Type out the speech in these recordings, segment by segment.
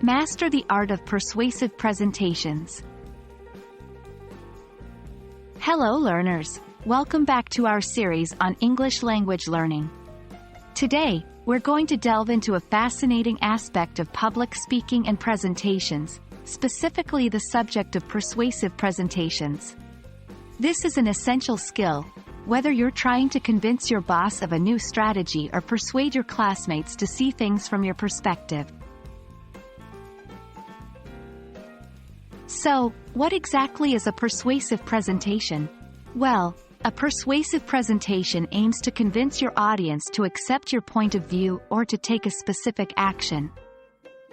Master the art of persuasive presentations. Hello learners, welcome back to our series on English language learning. Today, we're going to delve into a fascinating aspect of public speaking and presentations, specifically the subject of persuasive presentations. This is an essential skill, whether you're trying to convince your boss of a new strategy or persuade your classmates to see things from your perspective. So, what exactly is a persuasive presentation? Well, a persuasive presentation aims to convince your audience to accept your point of view or to take a specific action.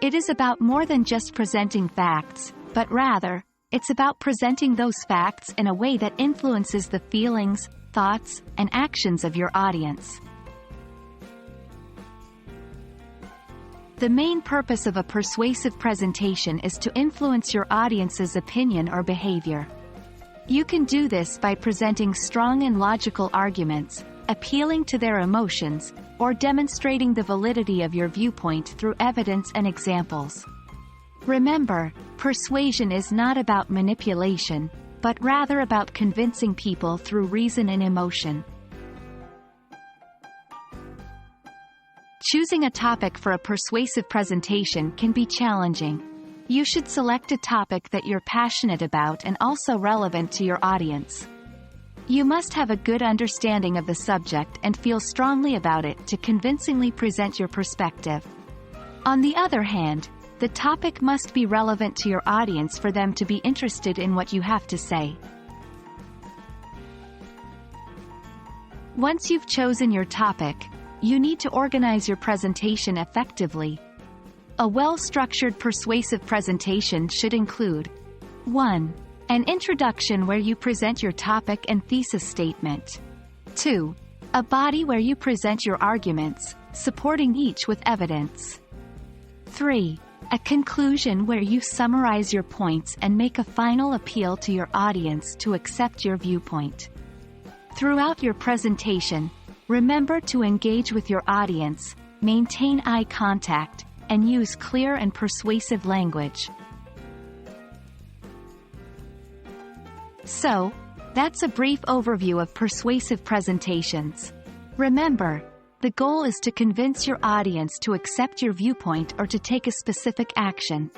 It is about more than just presenting facts, but rather, it's about presenting those facts in a way that influences the feelings, thoughts, and actions of your audience. The main purpose of a persuasive presentation is to influence your audience's opinion or behavior. You can do this by presenting strong and logical arguments, appealing to their emotions, or demonstrating the validity of your viewpoint through evidence and examples. Remember, persuasion is not about manipulation, but rather about convincing people through reason and emotion. Choosing a topic for a persuasive presentation can be challenging. You should select a topic that you're passionate about and also relevant to your audience. You must have a good understanding of the subject and feel strongly about it to convincingly present your perspective. On the other hand, the topic must be relevant to your audience for them to be interested in what you have to say. Once you've chosen your topic, you need to organize your presentation effectively. A well-structured persuasive presentation should include 1. An introduction where you present your topic and thesis statement. 2. A body where you present your arguments, supporting each with evidence. 3. A conclusion where you summarize your points and make a final appeal to your audience to accept your viewpoint. Throughout your presentation, remember to engage with your audience, maintain eye contact, and use clear and persuasive language. So, that's a brief overview of persuasive presentations. Remember, the goal is to convince your audience to accept your viewpoint or to take a specific action.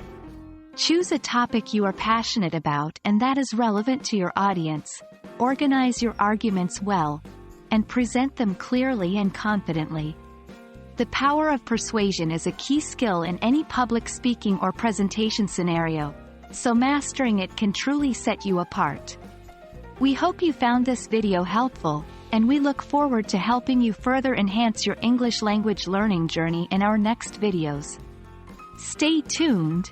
Choose a topic you are passionate about and that is relevant to your audience, organize your arguments well, and present them clearly and confidently. The power of persuasion is a key skill in any public speaking or presentation scenario, so mastering it can truly set you apart. We hope you found this video helpful, and we look forward to helping you further enhance your English language learning journey in our next videos. Stay tuned,